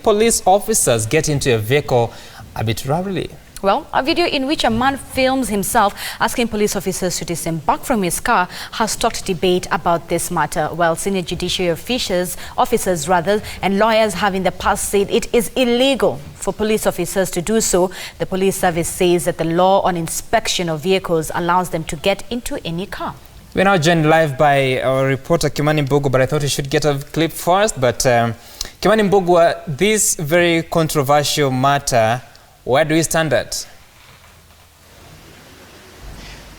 Police officers get into a vehicle arbitrarily. Well, a video in which a man films himself asking police officers to disembark from his car has sparked debate about this matter. While senior judiciary officers and lawyers have in the past said it is illegal for police officers to do so, the police service says that the law on inspection of vehicles allows them to get into any car. We're now joined live by our reporter Kimani Mbogo, but I thought we should get a clip first. But Kimani Mbogo, this very controversial matter, where do we stand at?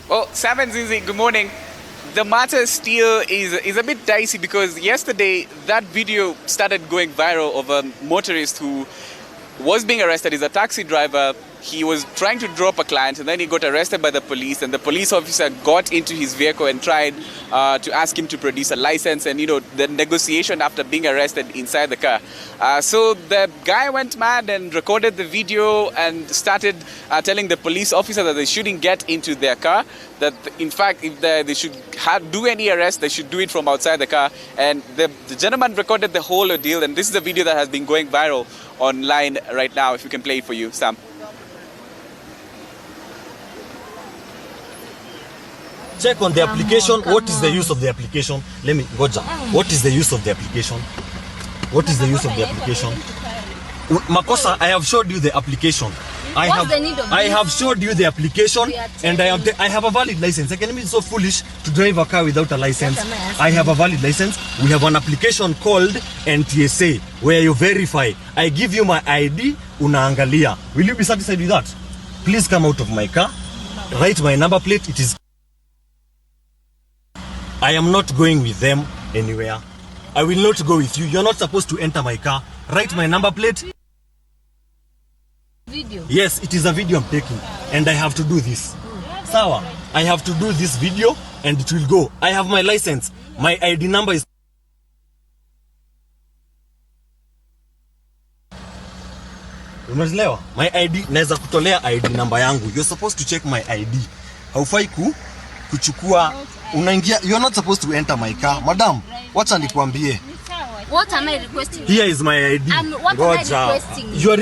Well, Sam and Zinzi, good morning. The matter still is a bit dicey because yesterday that video started going viral of a motorist who was being arrested. He's a taxi driver. He was trying to drop a client and then he got arrested by the police, and the police officer got into his vehicle and tried to ask him to produce a license, and the negotiation after being arrested inside the car. So the guy went mad and recorded the video and started telling the police officer that they shouldn't get into their car, that in fact if they should do any arrest, they should do it from outside the car. And the gentleman recorded the whole ordeal, and this is a video that has been going viral online right now. If you can play it for you, Sam. Check on the application. What is the use of the application? Let me go down. What is the use of the application? What is the use of the application? Makosa, I have showed you the application. I have showed you the application, and I have a valid license. I can be so foolish to drive a car without a license. I have a valid license. We have an application called NTSA where you verify. I give you my ID, unaangalia. Will you be satisfied with that? Please come out of my car. Write my number plate. It is. I am not going with them anywhere. I will not go with you. You're not supposed to enter my car. Write my number plate. Video. Yes, it is a video I'm taking, and I have to do this. Sawa, I have to do this video and it will go. I have my license. My ID number is... Unaelewa? My ID, naweza kutolea ID number yangu. You're supposed to check my ID. Haufai kuchukua unaingia. You're not supposed to enter my car. Madam, wacha nikwambie. What am I requesting? Here is my ID. What am I requesting? You are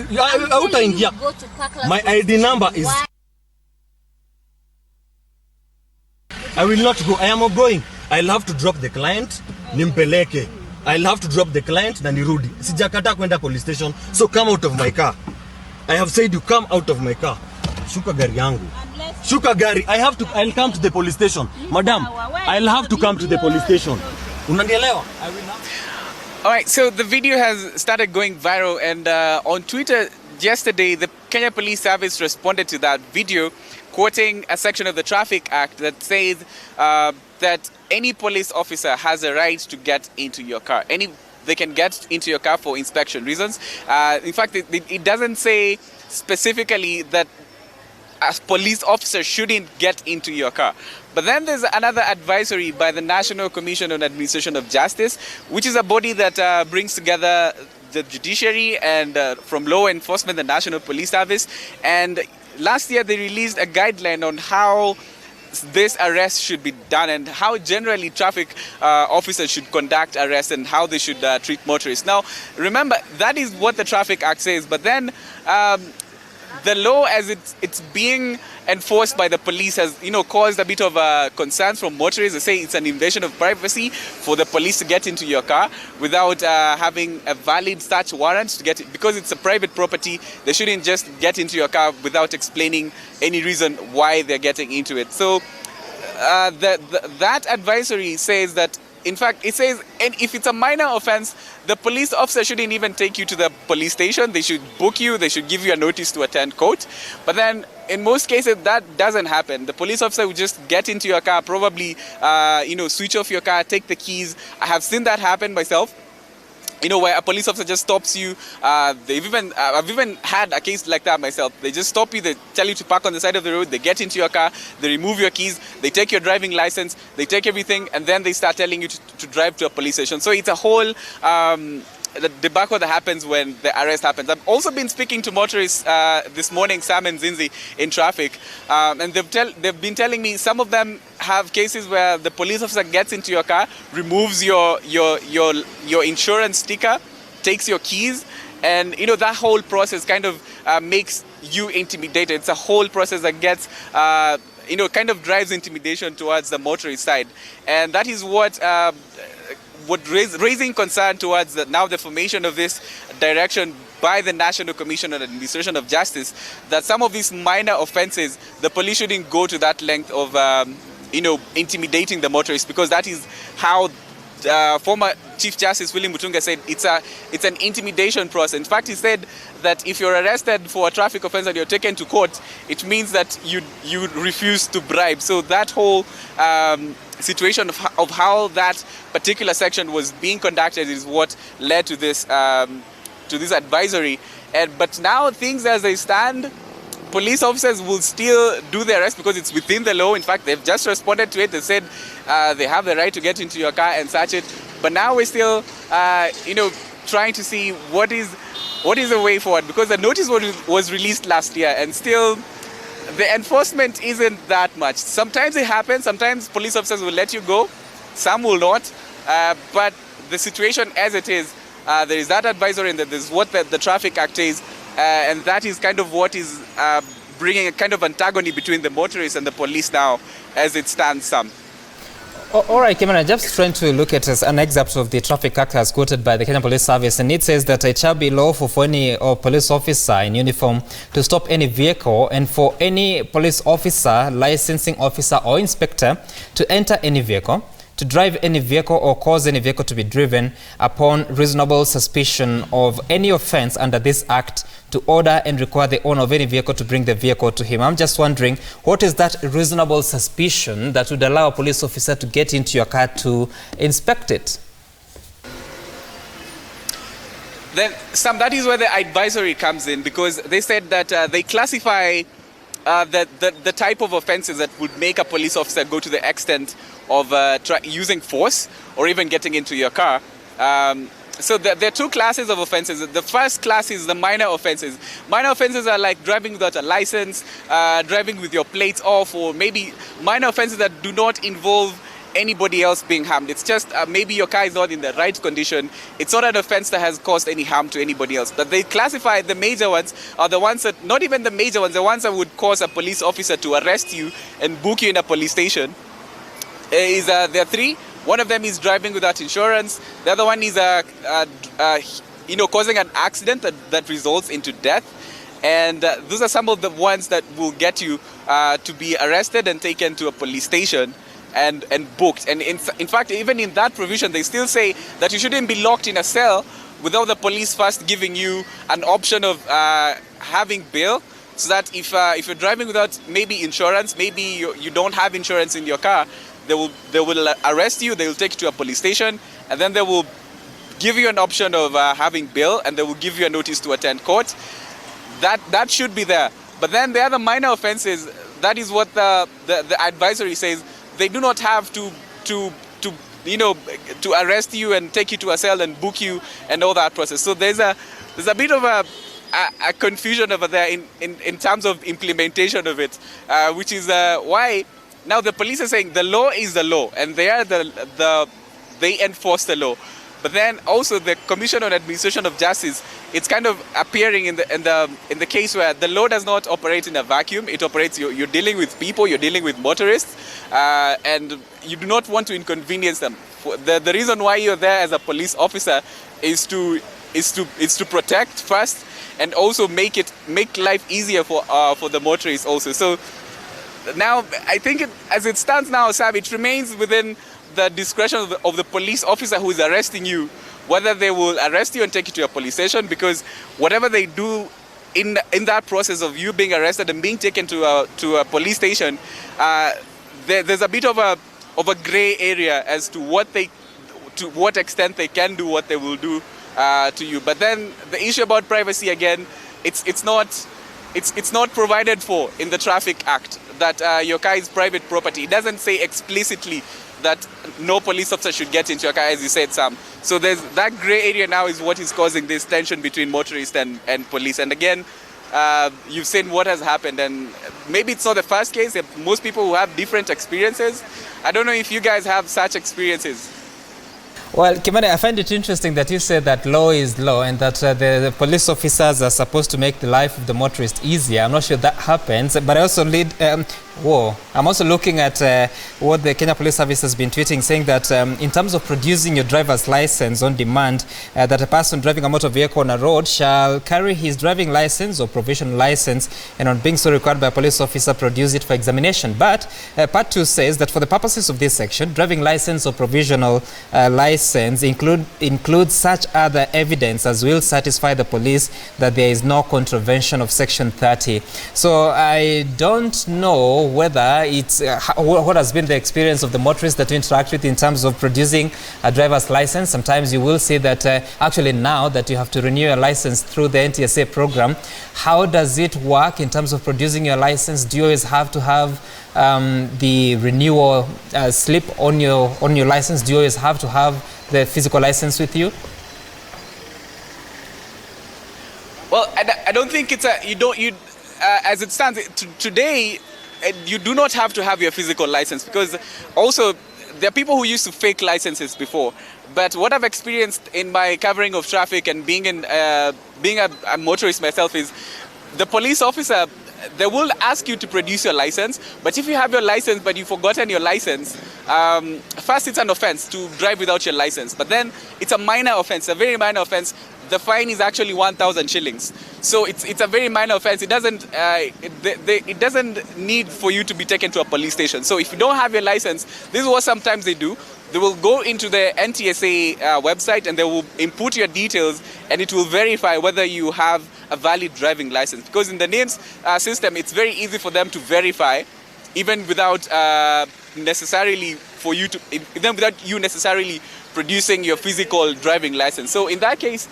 my ID number is... I will not go. I am not going. I'll have to drop the client. Nimpeleke. I'll have to drop the client na nirudi. Sijakata kwenda police station. So come out of my car. I have said you come out of my car. Shuka gari yangu. Shuka gari. I'll come to the police station. Madam, I'll have to come to the police station. Unanielewa? I will not. All right, so the video has started going viral, and on Twitter yesterday, the Kenya Police Service responded to that video, quoting a section of the Traffic Act that says that any police officer has a right to get into your car. They can get into your car for inspection reasons. In fact, it doesn't say specifically that a police officer shouldn't get into your car. But then there's another advisory by the National Commission on Administration of Justice, which is a body that brings together the judiciary and from law enforcement, the National Police Service. And last year they released a guideline on how this arrest should be done and how generally traffic officers should conduct arrests and how they should treat motorists. Now, remember, that is what the Traffic Act says, but then the law as it's being enforced by the police has caused a bit of concerns from motorists. They say it's an invasion of privacy for the police to get into your car without having a valid search warrant to get it, because it's a private property. They shouldn't just get into your car without explaining any reason why they're getting into it. So that advisory says that, in fact, it says, and if it's a minor offense, the police officer shouldn't even take you to the police station. They should book you. They should give you a notice to attend court. But then, in most cases, that doesn't happen. The police officer will just get into your car, probably, switch off your car, take the keys. I have seen that happen myself. Where a police officer just stops you. I've even had a case like that myself. They just stop you, they tell you to park on the side of the road, they get into your car, they remove your keys, they take your driving license, they take everything, and then they start telling you to drive to a police station. So it's a whole the debacle that happens when the arrest happens. I've also been speaking to motorists this morning, Sam and Zinzi, in traffic, and they've been telling me some of them have cases where the police officer gets into your car, removes your insurance sticker, takes your keys, And you know, that whole process kind of makes you intimidated. It's a whole process that gets you know, kind of drives intimidation towards the motorist side, and that is what raising concern towards now the formation of this direction by the National Commission on Administration of Justice, that some of these minor offences, the police shouldn't go to that length of you know, intimidating the motorist, because that is how former Chief Justice William Mutunga said it's an intimidation process. In fact, he said that if you're arrested for a traffic offence and you're taken to court, it means that you refuse to bribe. So that whole situation of how that particular section was being conducted is what led to this advisory. But now things as they stand, police officers will still do the arrest because it's within the law. In fact, they've just responded to it. They said they have the right to get into your car and search it. But now we're still, you know, trying to see what is the way forward, because the notice was released last year, and still the enforcement isn't that much. Sometimes it happens. Sometimes police officers will let you go. Some will not. But the situation as it is, there is that advisory, and there's what the Traffic Act is. And that is kind of what is bringing a kind of antagony between the motorists and the police now, as it stands, Sam. All right, Kimana, just trying to look at an excerpt of the Traffic Act as quoted by the Kenya Police Service, and it says that it shall be lawful for any police officer in uniform to stop any vehicle, and for any police officer, licensing officer or inspector to enter any vehicle, to drive any vehicle or cause any vehicle to be driven upon reasonable suspicion of any offence under this act, to order and require the owner of any vehicle to bring the vehicle to him. I'm just wondering, what is that reasonable suspicion that would allow a police officer to get into your car to inspect it? Then, Sam, that is where the advisory comes in, because they said that they classify the type of offences that would make a police officer go to the extent of using force or even getting into your car. So there are two classes of offences. The first class is the minor offences. Minor offences are like driving without a license, driving with your plates off, or maybe minor offences that do not involve anybody else being harmed. It's just maybe your car is not in the right condition. It's not an offense that has caused any harm to anybody else. But they classify the major ones are the ones that, not even the major ones, the ones that would cause a police officer to arrest you and book you in a police station. There are three. One of them is driving without insurance. The other one is causing an accident that results into death. And those are some of the ones that will get you to be arrested and taken to a police station and booked. And in fact, even in that provision, they still say that you shouldn't be locked in a cell without the police first giving you an option of having bail, so that if you're driving without maybe insurance, maybe you don't have insurance in your car, they will arrest you, they will take you to a police station, and then they will give you an option of having bail, and they will give you a notice to attend court. That should be there. But then the other minor offences, that is what the advisory says. They do not have to arrest you and take you to a cell and book you and all that process. So there's a bit of a confusion over there in terms of implementation of it, which is why now the police are saying the law is the law, and they enforce the law. But then also the Commission on Administration of Justice, it's kind of appearing in the case where the law does not operate in a vacuum. It operates. You're dealing with people. You're dealing with motorists, and you do not want to inconvenience them. The reason why you're there as a police officer is to protect first, and also make life easier for the motorists also. So now I think as it stands now, Sam, it remains within the discretion of the police officer who is arresting you, whether they will arrest you and take you to a police station, because whatever they do in that process of you being arrested and being taken to a police station, there's a bit of a gray area as to what extent they can do what they will do to you. But then the issue about privacy again, it's not provided for in the Traffic Act that your car is private property. It doesn't say explicitly that no police officer should get into your car, as you said, Sam. So there's that grey area now is what is causing this tension between motorists and police. And again, you've seen what has happened, and maybe it's not the first case. Most people who have different experiences. I don't know if you guys have such experiences. Well, Kimani, I find it interesting that you said that law is law and that the police officers are supposed to make the life of the motorist easier. I'm not sure that happens, but I also I'm also looking at what the Kenya Police Service has been tweeting, saying that in terms of producing your driver's license on demand, that a person driving a motor vehicle on a road shall carry his driving license or provisional license, and on being so required by a police officer, produce it for examination. But Part 2 says that for the purposes of this section, driving license or provisional license include such other evidence as will satisfy the police that there is no contravention of Section 30. So I don't know whether it's what has been the experience of the motorists that you interact with in terms of producing a driver's license. Sometimes you will see that actually now that you have to renew your license through the NTSA program, how does it work in terms of producing your license? Do you always have to have the renewal slip on your license? Do you always have to have the physical license with you? Well, I don't think it's as it stands today, you do not have to have your physical license, because also there are people who used to fake licenses before. But what I've experienced in my covering of traffic and being a motorist myself is the police officer, they will ask you to produce your license, but if you have your license but you've forgotten your license, first it's an offense to drive without your license, but then it's a minor offense, a very minor offense. The fine is actually 1,000 shillings. So it's a very minor offense. It doesn't need for you to be taken to a police station. So if you don't have your license, this is what sometimes they do. They will go into the NTSA website and they will input your details, and it will verify whether you have a valid driving license. Because in the NIMS system, it's very easy for them to verify, even without necessarily you necessarily producing your physical driving license. So in that case,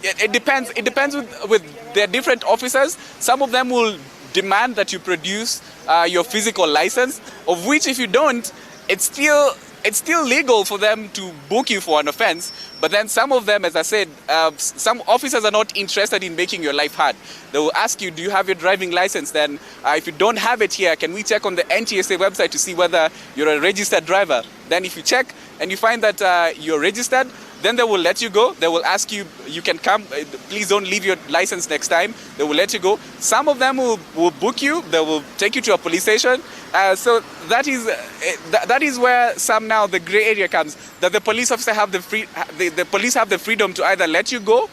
it depends. It depends with their different officers. Some of them will demand that you produce your physical license, of which if you don't, it's still legal for them to book you for an offense. But then some of them, as I said, some officers are not interested in making your life hard. They will ask you, do you have your driving license? Then if you don't have it here, can we check on the NTSA website to see whether you're a registered driver? Then if you check and you find that you're registered, then they will let you go. They will ask you, you can come, please don't leave your license next time. They will let you go. Some of them will book you. They will take you to a police station. So that is where now the gray area comes. That the police officer have the police have the freedom to either let you go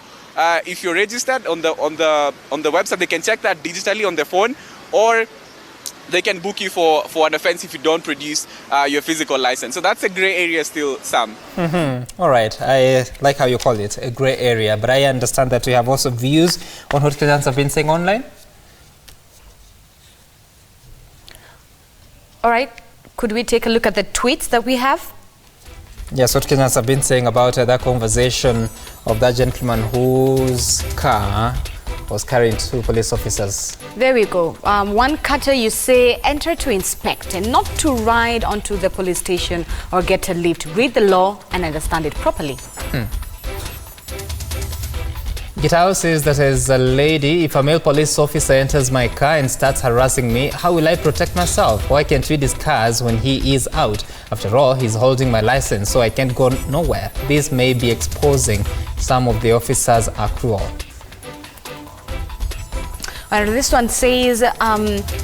if you're registered on the website. They can check that digitally on their phone, or they can book you for an offense if you don't produce your physical license. So that's a gray area still, Sam. Mm-hmm. All right. I like how you call it, a gray area. But I understand that we have also views on what Kenyans have been saying online. All right. Could we take a look at the tweets that we have? Yes, what Kenyans have been saying about that conversation of that gentleman whose car was carrying 2 police officers. There we go. One cutter, you say, enter to inspect and not to ride onto the police station or get a lift. Read the law and understand it properly. Gitao says that as a lady, if a male police officer enters my car and starts harassing me, how will I protect myself? Why can't we discuss when he is out? After all, he's holding my license, so I can't go nowhere. This may be exposing some of the officers are cruel. And this one says,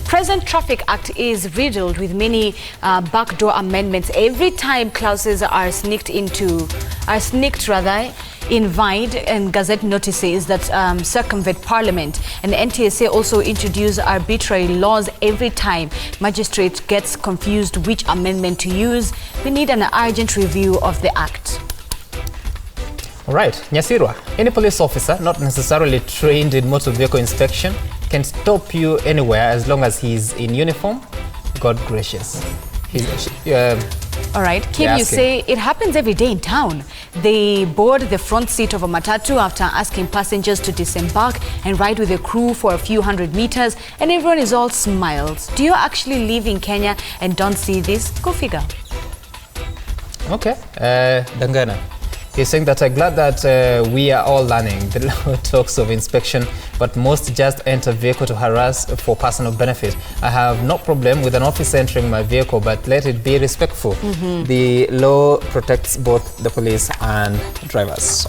present Traffic Act is riddled with many backdoor amendments. Every time clauses are sneaked invite and gazette notices that circumvent Parliament. And NTSA also introduce arbitrary laws every time. Magistrate gets confused which amendment to use. We need an urgent review of the Act. All right, Nyasirwa, any police officer not necessarily trained in motor vehicle inspection can stop you anywhere as long as he's in uniform. God gracious. All right, Kim, you say it happens every day in town. They board the front seat of a matatu after asking passengers to disembark and ride with the crew for a few hundred meters, and everyone is all smiles. Do you actually live in Kenya and don't see this? Go figure. Okay, Dangana. He's saying that I'm glad that we are all learning. The law talks of inspection, but most just enter vehicle to harass for personal benefit. I have no problem with an officer entering my vehicle, but let it be respectful. The law protects both the police and drivers.